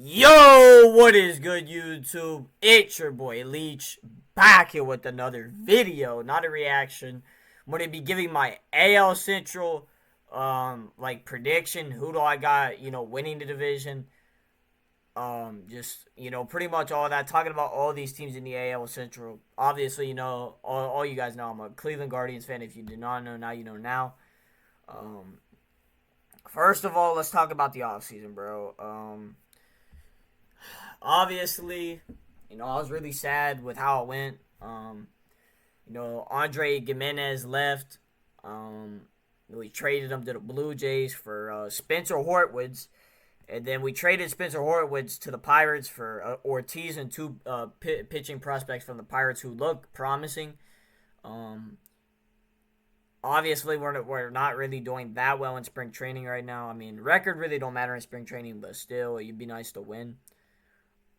Yo, what is good, YouTube? It's your boy Leach back here with another video, not a reaction. I'm gonna be giving my AL Central prediction. Who do I got, winning the division? Just pretty much all that. Talking about all these teams in the AL Central. Obviously, all you guys know I'm a Cleveland Guardians fan. If you did not know now, you know now. Um, First of all, let's talk about the offseason, bro. Obviously, I was really sad with how it went. Andre Gimenez left. We traded him to the Blue Jays for Spencer Horwitz. And then we traded Spencer Horwitz to the Pirates for Ortiz and two pitching prospects from the Pirates who look promising. Obviously, we're not really doing that well in spring training right now. I mean, record really don't matter in spring training, but still, it'd be nice to win.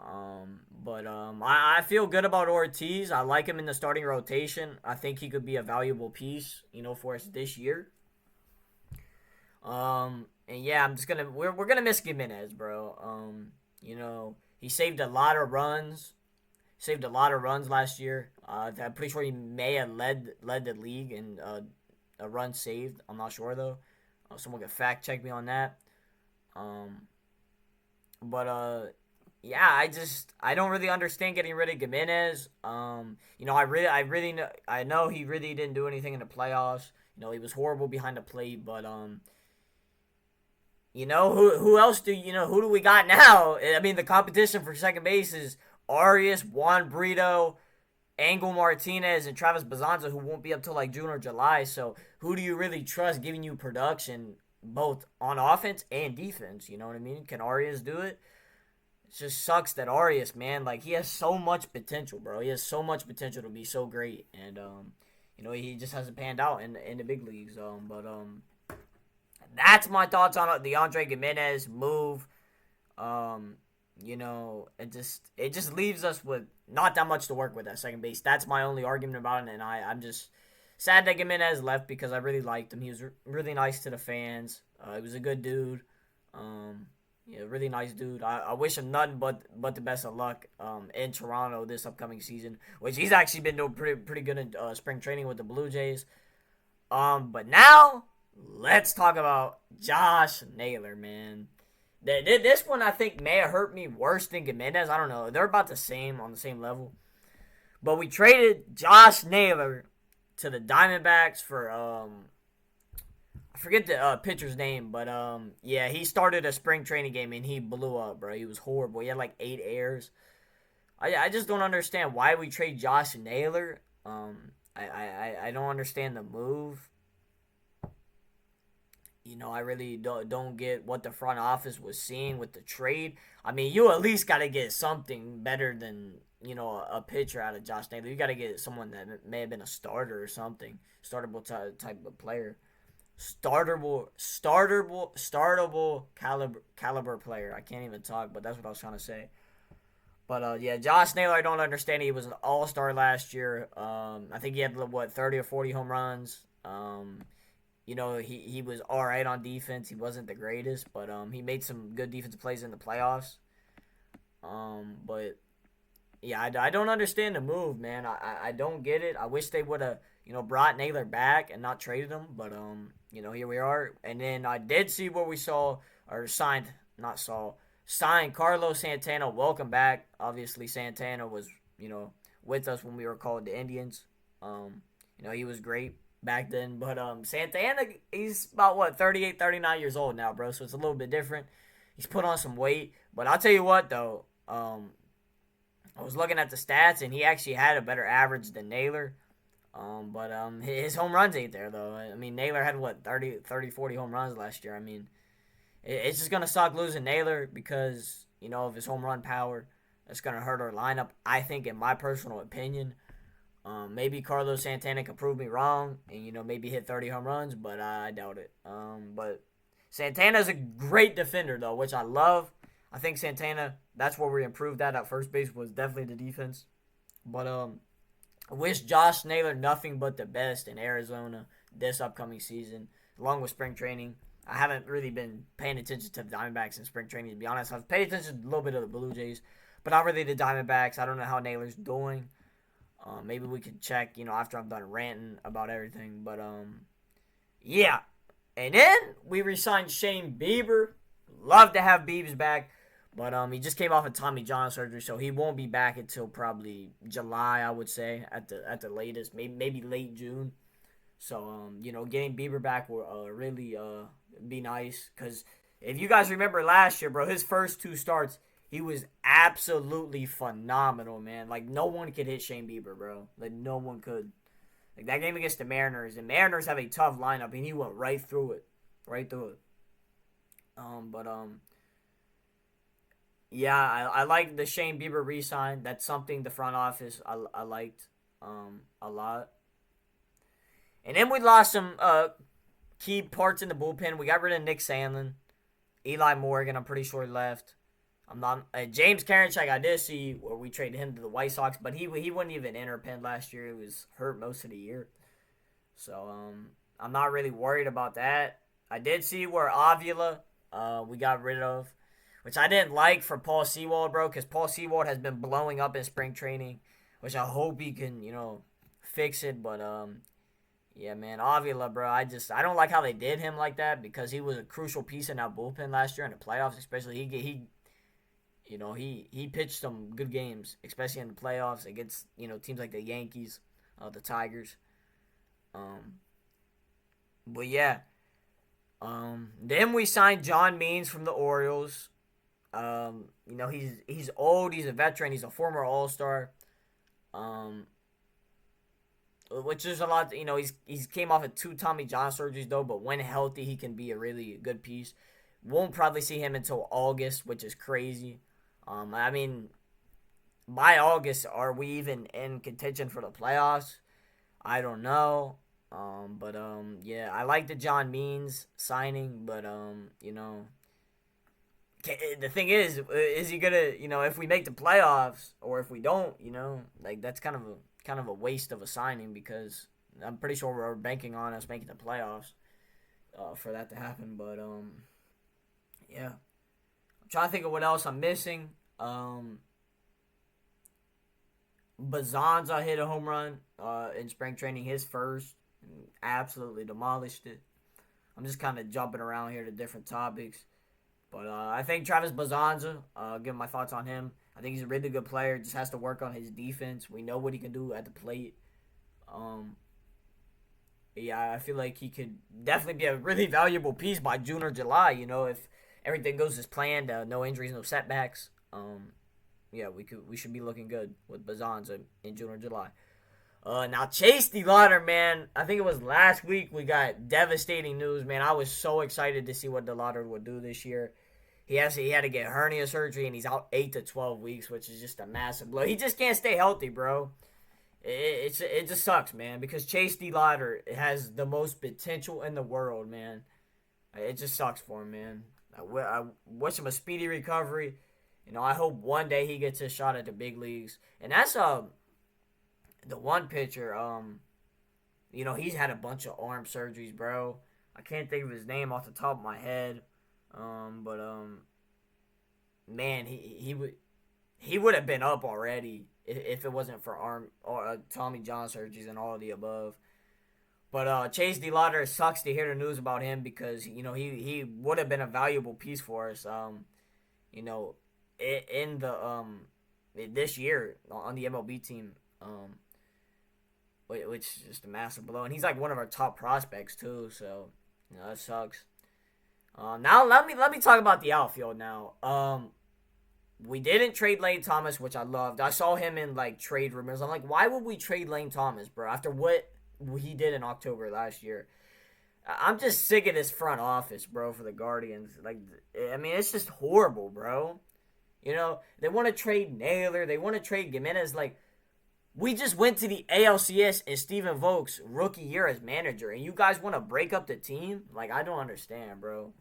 I feel good about Ortiz. I like him in the starting rotation. I think he could be a valuable piece, for us this year. And yeah, we're gonna miss Gimenez, bro. He saved a lot of runs. Saved a lot of runs last year. I'm pretty sure he may have led the league in a run saved. I'm not sure though. Someone could fact check me on that. Um, but yeah, I don't really understand getting rid of Gimenez. I know he really didn't do anything in the playoffs. He was horrible behind the plate, but who do we got now? I mean, the competition for second base is Arias, Juan Brito, Angel Martinez, and Travis Bazanza, who won't be up till like June or July. So who do you really trust giving you production both on offense and defense? You know what I mean? Can Arias do it? It just sucks that Arias, man, like he has so much potential, bro. He has so much potential to be so great, and he just hasn't panned out in the big leagues. That's my thoughts on the Andre Gimenez move. It just leaves us with not that much to work with at second base. That's my only argument about it, and I'm just sad that Gimenez left because I really liked him. He was really nice to the fans. He was a good dude. Yeah, really nice dude. I wish him nothing but the best of luck in Toronto this upcoming season, which he's actually been doing pretty good in spring training with the Blue Jays. But now let's talk about Josh Naylor, man. This one I think may have hurt me worse than Gimenez. I don't know. They're about on the same level. But we traded Josh Naylor to the Diamondbacks for I forget the pitcher's name, but yeah, he started a spring training game and he blew up, bro. He was horrible. He had like 8 errors. I just don't understand why we trade Josh Naylor. I don't understand the move. I really don't get what the front office was seeing with the trade. I mean, you at least got to get something better than, a pitcher out of Josh Naylor. You got to get someone that may have been a starter or something. Startable type of player. Startable caliber player. I can't even talk, but that's what I was trying to say. But yeah, Josh Naylor, I don't understand. He was an all-star last year. I think he had 30 or 40 home runs. He was all right on defense. He wasn't the greatest, but he made some good defensive plays in the playoffs. But yeah, I don't understand the move, man. I don't get it. I wish they would have brought Naylor back and not traded him, but here we are. And then I did see where we signed Carlos Santana. Welcome back. Obviously, Santana was with us when we were called the Indians. He was great back then, but Santana, he's about 38, 39 years old now, bro. So it's a little bit different. He's put on some weight, but I'll tell you what though. I was looking at the stats, and he actually had a better average than Naylor. His home runs ain't there, though. I mean, Naylor had, 30, 40 home runs last year. I mean, it's just going to suck losing Naylor because, of his home run power. It's going to hurt our lineup, I think, in my personal opinion. Maybe Carlos Santana could prove me wrong and, maybe hit 30 home runs, but I doubt it. But Santana's a great defender, though, which I love. I think Santana, that's where we improved at first base, was definitely the defense. But I wish Josh Naylor nothing but the best in Arizona this upcoming season, along with spring training. I haven't really been paying attention to the Diamondbacks in spring training, to be honest. I've paid attention to a little bit of the Blue Jays, but not really the Diamondbacks. I don't know how Naylor's doing. Maybe we could check, after I'm done ranting about everything. But, yeah. And then we re-signed Shane Bieber. Love to have Biebs back. But he just came off of Tommy John surgery, so he won't be back until probably July, I would say, at the latest. Maybe late June. So, getting Bieber back will really be nice. Because if you guys remember last year, bro, his first two starts, he was absolutely phenomenal, man. Like, no one could hit Shane Bieber, bro. Like, no one could. Like, that game against the Mariners, and Mariners have a tough lineup, and he went right through it. Right through it. But, yeah, I like the Shane Bieber re-sign. That's something the front office I liked a lot. And then we lost some key parts in the bullpen. We got rid of Nick Sandlin. Eli Morgan, I'm pretty sure, left. I'm not James Karinchak. I did see where we traded him to the White Sox, but he wouldn't even enter pen last year. He was hurt most of the year, so I'm not really worried about that. I did see where Avila we got rid of, which I didn't like for Paul Sewald, bro, because Paul Sewald has been blowing up in spring training, which I hope he can fix it. But yeah, man, Avila, bro, I don't like how they did him like that, because he was a crucial piece in that bullpen last year in the playoffs, especially. He pitched some good games, especially in the playoffs against, teams like the Yankees, the Tigers. But yeah. Then we signed John Means from the Orioles. He's old, he's a veteran, he's a former All-Star. Which is a lot, he's came off of 2 Tommy John surgeries though, but when healthy, he can be a really good piece. Won't probably see him until August, which is crazy. I mean, by August, are we even in contention for the playoffs? I don't know. But yeah, I like the John Means signing, but the thing is he gonna, if we make the playoffs or if we don't, like that's kind of a waste of a signing, because I'm pretty sure we're banking on us making the playoffs for that to happen. But yeah. Trying to think of what else I'm missing. Bazanza hit a home run in spring training, his first, and absolutely demolished it. I'm just kind of jumping around here to different topics. But I think Travis Bazanza, give my thoughts on him. I think he's a really good player. Just has to work on his defense. We know what he can do at the plate. Yeah, I feel like he could definitely be a really valuable piece by June or July, if everything goes as planned, no injuries, no setbacks. Yeah, we should be looking good with Bazanza in June or July. Now Chase DeLauder, man, I think it was last week we got devastating news, man. I was so excited to see what DeLauder would do this year. He had to get hernia surgery, and he's out 8 to 12 weeks, which is just a massive blow. He just can't stay healthy, bro. It just sucks, man, because Chase DeLauder has the most potential in the world, man. It just sucks for him, man. I wish him a speedy recovery. I hope one day he gets his shot at the big leagues. And that's the one pitcher, he's had a bunch of arm surgeries, bro. I can't think of his name off the top of my head. But man, he would have been up already if it wasn't for arm or Tommy John surgeries and all of the above. But Chase DeLauder, sucks to hear the news about him, because he would have been a valuable piece for us. In the this year on the MLB team, which is just a massive blow, and he's like one of our top prospects too. So that sucks. Now let me talk about the outfield now. We didn't trade Lane Thomas, which I loved. I saw him in like trade rumors. I'm like, why would we trade Lane Thomas, bro? After what he did in October last year. I'm just sick of this front office, bro, for the Guardians. Like, I mean, it's just horrible, bro. They want to trade Naylor. They want to trade Gimenez. Like, we just went to the ALCS in Steven Vogt's rookie year as manager, and you guys want to break up the team? Like, I don't understand, bro.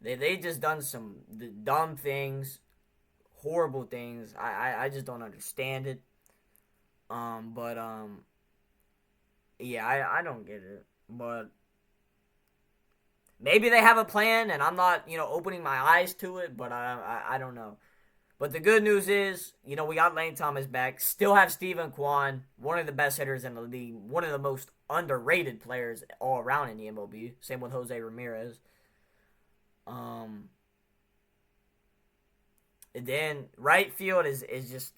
They just done some dumb things, horrible things. I just don't understand it. But yeah, I don't get it. But maybe they have a plan, and I'm not, opening my eyes to it, but I don't know. But the good news is, we got Lane Thomas back. Still have Steven Kwan, one of the best hitters in the league, one of the most underrated players all around in the MLB. Same with Jose Ramirez. And then right field is just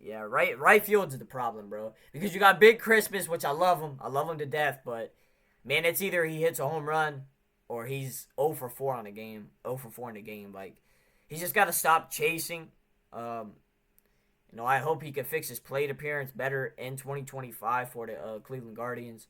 yeah, right field's the problem, bro. Because you got Big Christmas, which I love him to death, but man, it's either he hits a home run or he's 0 for 4 on the game, 0 for 4 in the game. Like, he's just got to stop chasing. I hope he can fix his plate appearance better in 2025 for the Cleveland Guardians.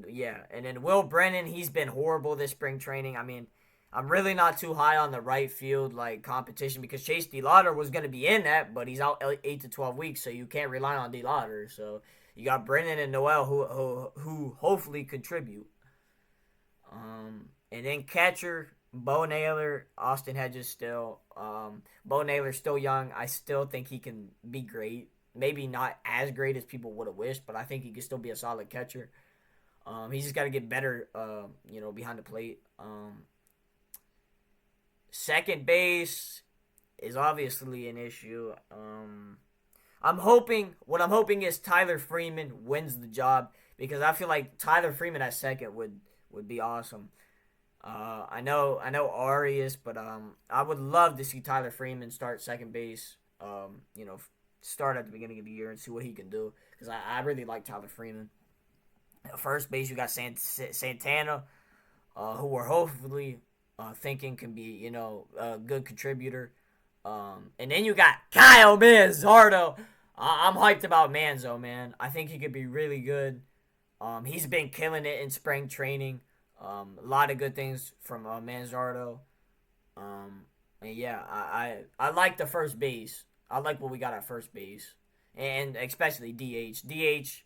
Yeah, and then Will Brennan, he's been horrible this spring training. I mean, I'm really not too high on the right field competition because Chase DeLauder was going to be in that, but he's out 8 to 12 weeks, so you can't rely on DeLauder. So you got Brennan and Noel who hopefully contribute. And then catcher, Bo Naylor, Austin Hedges still. Bo Naylor's still young. I still think he can be great. Maybe not as great as people would have wished, but I think he can still be a solid catcher. He's just got to get better, behind the plate. Second base is obviously an issue. What I'm hoping is Tyler Freeman wins the job because I feel like Tyler Freeman at second would be awesome. I know Arias, but I would love to see Tyler Freeman start second base. Start at the beginning of the year and see what he can do because I really like Tyler Freeman. At first base, you got Santana, who we're hopefully thinking can be a good contributor. And then you got Kyle Manzardo. I'm hyped about Manzo, man. I think he could be really good. He's been killing it in spring training. A lot of good things from Manzardo. And yeah, I like the first base. I like what we got at first base. And especially DH.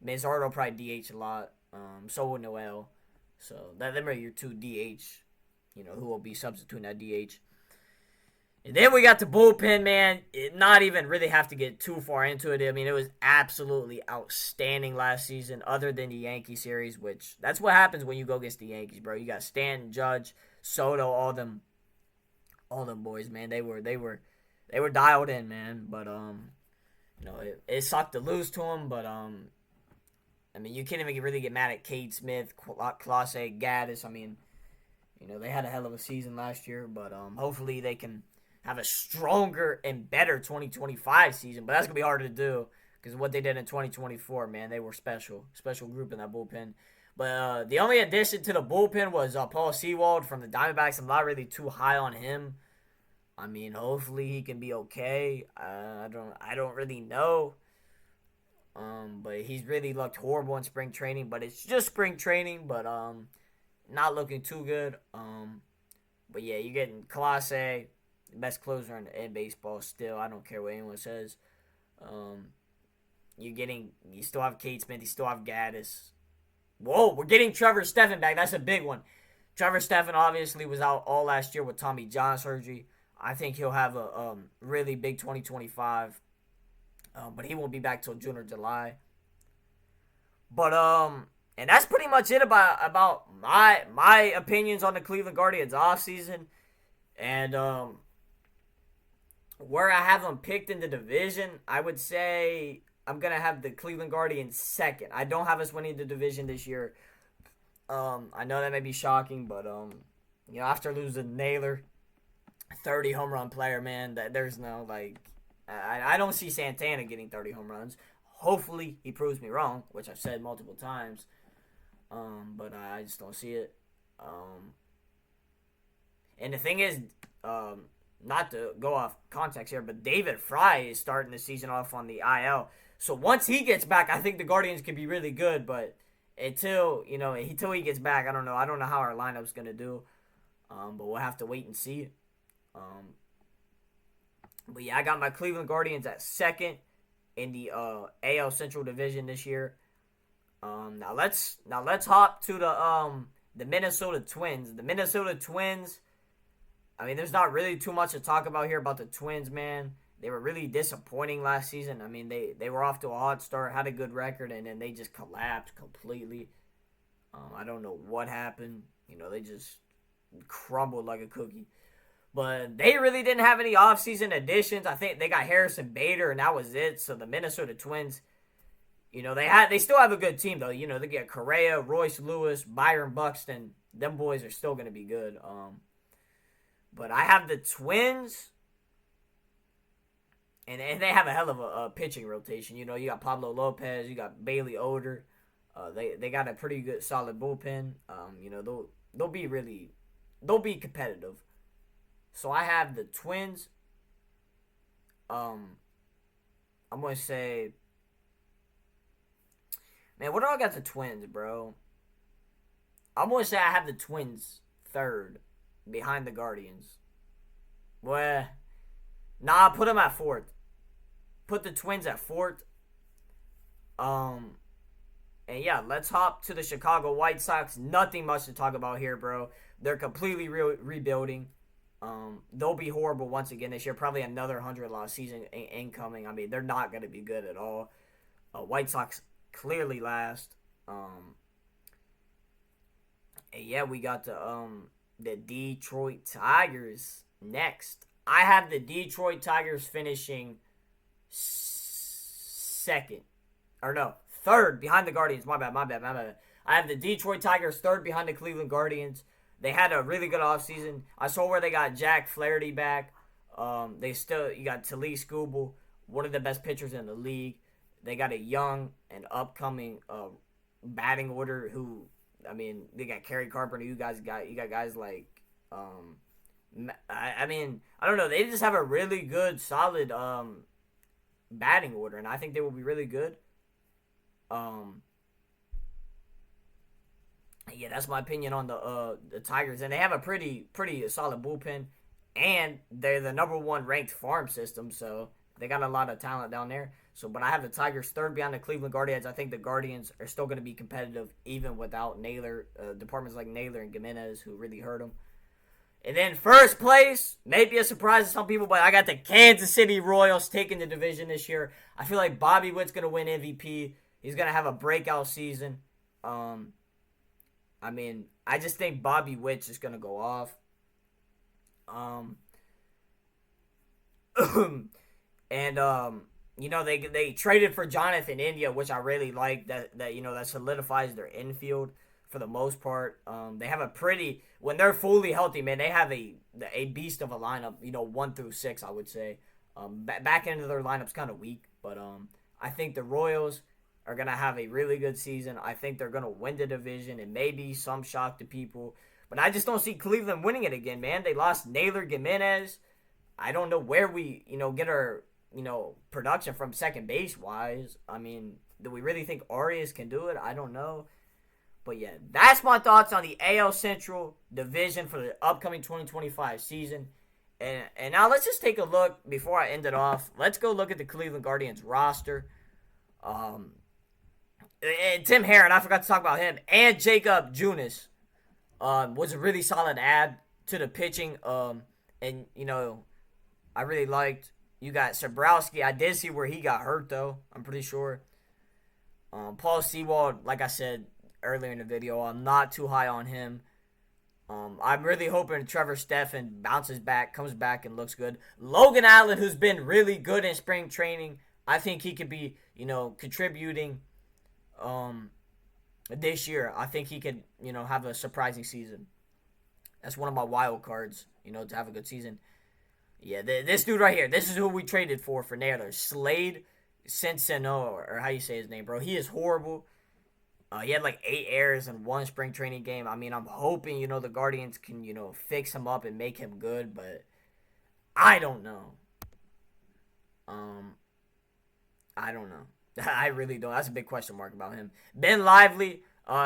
Manzardo probably DH a lot. So will Noel. So them are your two DH, who will be substituting that DH. And then we got the bullpen, man. Not even really have to get too far into it. I mean, it was absolutely outstanding last season, other than the Yankee series, which that's what happens when you go against the Yankees, bro. You got Stanton, Judge, Soto, all them boys, man. They were dialed in, man. But it sucked to lose to them. But I mean, you can't even really get mad at Cade Smith, Clase, Gaddis. I mean, they had a hell of a season last year, but hopefully they can have a stronger and better 2025 season. But that's going to be hard to do because what they did in 2024, man, they were special group in that bullpen. But the only addition to the bullpen was Paul Sewald from the Diamondbacks. I'm not really too high on him. I mean, hopefully he can be okay. I don't really know. But he's really looked horrible in spring training. But it's just spring training. But not looking too good. But yeah, you're getting Clase, best closer in baseball still. I don't care what anyone says. You still have Cade Smith. You still have Gaddis. Whoa, we're getting Trevor Stephan back. That's a big one. Trevor Stephan obviously was out all last year with Tommy John surgery. I think he'll have a really big 2025. But he won't be back till June or July. But and that's pretty much it about my opinions on the Cleveland Guardians offseason. And where I have them picked in the division, I would say I'm going to have the Cleveland Guardians second. I don't have us winning the division this year. I know that may be shocking, but after losing Naylor, 30 home run player, man, there's no I don't see Santana getting 30 home runs. Hopefully he proves me wrong, which I've said multiple times. But I just don't see it. And the thing is, not to go off context here, but David Fry is starting the season off on the IL. So once he gets back, I think the Guardians could be really good. But until he gets back, I don't know. I don't know how our lineup's gonna do. But we'll have to wait and see. But yeah, I got my Cleveland Guardians at second in the AL Central Division this year. Now let's hop to the Minnesota Twins. The Minnesota Twins. I mean, there's not really too much to talk about here about the Twins, man. They were really disappointing last season. I mean, they were off to a hot start, had a good record, and then they just collapsed completely. I don't know what happened. They just crumbled like a cookie. But they really didn't have any offseason additions. I think they got Harrison Bader, and that was it. So the Minnesota Twins, they still have a good team though. They get Correa, Royce Lewis, Byron Buxton. Them boys are still gonna be good. But I have the Twins, and they have a hell of a pitching rotation. You got Pablo Lopez, you got Bailey Oder. They got a pretty good solid bullpen. They'll be competitive. So I have the Twins. I'm gonna say, man, what do I got the Twins, bro? I'm gonna say I have the Twins third, behind the Guardians. Well, nah, put them at fourth. Put the Twins at fourth. And yeah, let's hop to the Chicago White Sox. Nothing much to talk about here, bro. They're completely rebuilding. They'll be horrible once again this year. Probably another 100-loss season incoming. I mean, they're not going to be good at all. White Sox clearly last. And yeah, we got the Detroit Tigers next. I have the Detroit Tigers finishing second. Or no, third behind the Guardians. My bad. I have the Detroit Tigers third behind the Cleveland Guardians. They had a really good offseason. I saw where they got Jack Flaherty back. You got Talise Skubal, one of the best pitchers in the league. They got a young and upcoming batting order who, I mean, they got Kerry Carpenter. You got guys like, I mean, I don't know. They just have a really good, solid batting order, and I think they will be really good. Yeah, that's my opinion on the Tigers, and they have a pretty solid bullpen, and they're the number one ranked farm system, so they got a lot of talent down there. So, but I have the Tigers third behind the Cleveland Guardians. I think the Guardians are still going to be competitive even without Naylor, departments like Naylor and Gimenez who really hurt them. And then first place, maybe a surprise to some people, but I got the Kansas City Royals taking the division this year. I feel like Bobby Witt's going to win MVP. He's going to have a breakout season. I mean, I just think Bobby Witt's just going to go off. They traded for Jonathan India, which I really like. That solidifies their infield for the most part. They have when they're fully healthy, man, they have a beast of a lineup. 1 through 6, I would say. Back end of their lineup's kind of weak, but I think the Royals are going to have a really good season. I think they're going to win the division, and maybe some shock to people. But I just don't see Cleveland winning it again, man. They lost Naylor, Gimenez. I don't know where we, get our, production from second base-wise. I mean, do we really think Arias can do it? I don't know. But, yeah, that's my thoughts on the AL Central division for the upcoming 2025 season. And now let's just take a look before I end it off. Let's go look at the Cleveland Guardians roster. And Tim Herron, I forgot to talk about him, and Jacob Junis was a really solid add to the pitching. And I really liked. You got Sabrowski. I did see where he got hurt though. I'm pretty sure. Paul Sewald, like I said earlier in the video, I'm not too high on him. I'm really hoping Trevor Stephan bounces back, comes back, and looks good. Logan Allen, who's been really good in spring training, I think he could be, contributing. This year, I think he could, have a surprising season. That's one of my wild cards, to have a good season. Yeah, this dude right here, this is who we traded for Naylor. Slade Cincinnati, or how you say his name, bro. He is horrible. He had like 8 errors in one spring training game. I mean, I'm hoping, the Guardians can, fix him up and make him good, but I don't know. I don't know. I really don't. That's a big question mark about him. Ben Lively,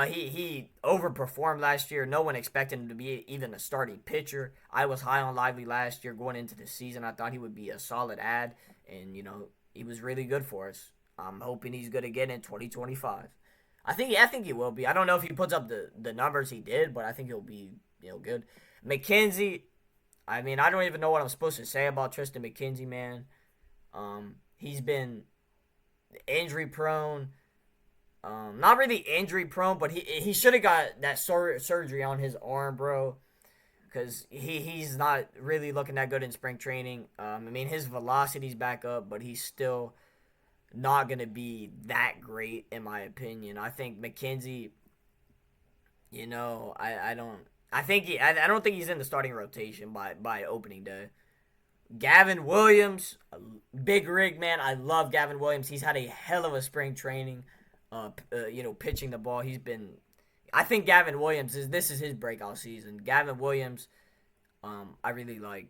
he overperformed last year. No one expected him to be even a starting pitcher. I was high on Lively last year going into the season. I thought he would be a solid add, and he was really good for us. I'm hoping he's good again in 2025. I think he will be. I don't know if he puts up the numbers he did, but I think he'll be good. McKenzie, I mean, I don't even know what I'm supposed to say about Tristan McKenzie, man. He's been injury prone. Not really injury prone, but he should have got that surgery on his arm, bro. Because he's not really looking that good in spring training. I mean, his velocity's back up, but he's still not going to be that great, in my opinion. I think McKenzie, I don't. I don't think he's in the starting rotation by opening day. Gavin Williams, big rig man. I love Gavin Williams. He's had a hell of a spring training. Pitching the ball. I think Gavin Williams this is his breakout season. Gavin Williams, I really like.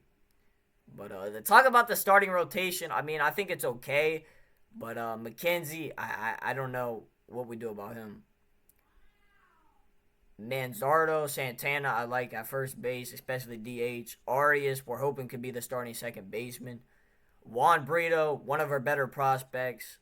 But to talk about the starting rotation, I mean, I think it's okay. But McKenzie, I don't know what we do about him. Manzardo, Santana, I like at first base, especially DH. Arias, we're hoping could be the starting second baseman. Juan Brito, one of our better prospects.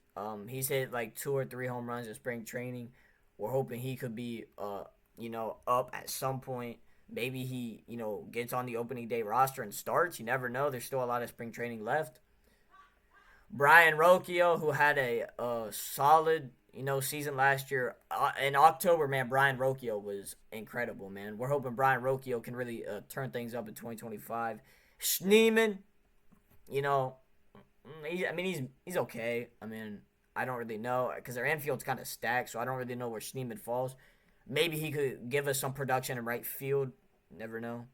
He's hit like 2 or 3 home runs in spring training. We're hoping he could be, up at some point. Maybe he, gets on the opening day roster and starts. You never know. There's still a lot of spring training left. Brian Rocchio, who had a solid, season last year. In October, man, Brian Rocchio was incredible, man. We're hoping Brian Rocchio can really turn things up in 2025. Schneeman, he's okay. I mean, I don't really know because their infield's kind of stacked, so I don't really know where Schneeman falls. Maybe he could give us some production in right field. Never know.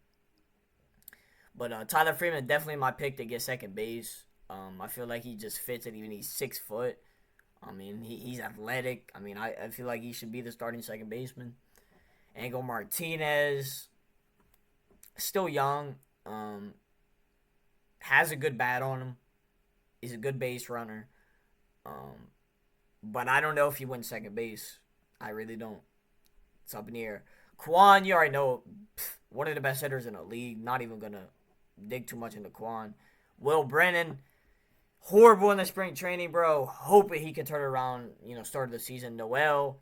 But Tyler Freeman definitely my pick to get second base. I feel like he just fits it. Even he's 6 foot. I mean, he's athletic. I mean, I feel like he should be the starting second baseman. Angel Martinez, still young. Has a good bat on him. He's a good base runner. But I don't know if he wins second base. I really don't. It's up in the air. Quan, you already know, one of the best hitters in the league. Not even going to dig too much into Quan. Will Brennan, horrible in the spring training, bro. Hoping he can turn it around, start of the season. Noel,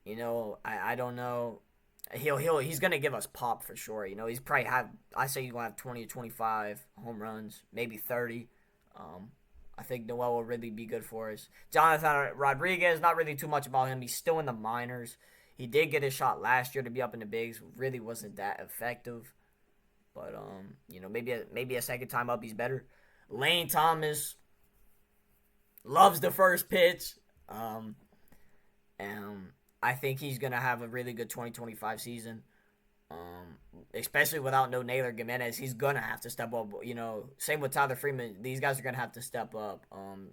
I don't know. He's going to give us pop for sure. He's probably I say he's going to have 20 to 25 home runs, maybe 30. I think Noel will really be good for us. Jonathan Rodriguez, not really too much about him. He's still in the minors. He did get his shot last year to be up in the bigs. Really wasn't that effective. But, maybe a second time up he's better. Lane Thomas loves the first pitch. And I think he's going to have a really good 2025 season. Especially without no Naylor Gimenez, he's going to have to step up. Same with Tyler Freeman. These guys are going to have to step up.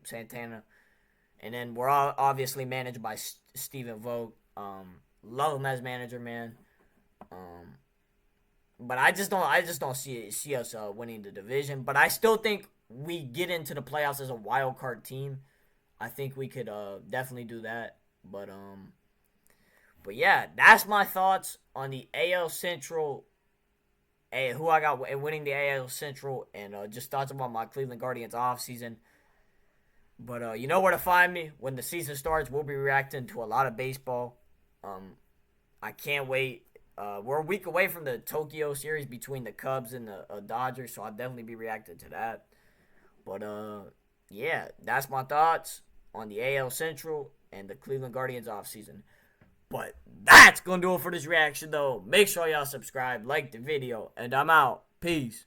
Santana. And then we're all obviously managed by Steven Vogt. Love him as manager, man. But I just don't see us winning the division. But I still think we get into the playoffs as a wild card team. I think we could definitely do that. But yeah, that's my thoughts on the AL Central. Who I got winning the AL Central, and just thoughts about my Cleveland Guardians offseason. But you know where to find me when the season starts. We'll be reacting to a lot of baseball. I can't wait. We're a week away from the Tokyo series between the Cubs and the Dodgers, so I'll definitely be reacting to that. But yeah, that's my thoughts on the AL Central and the Cleveland Guardians offseason. But that's going to do it for this reaction, though. Make sure y'all subscribe, like the video, and I'm out. Peace.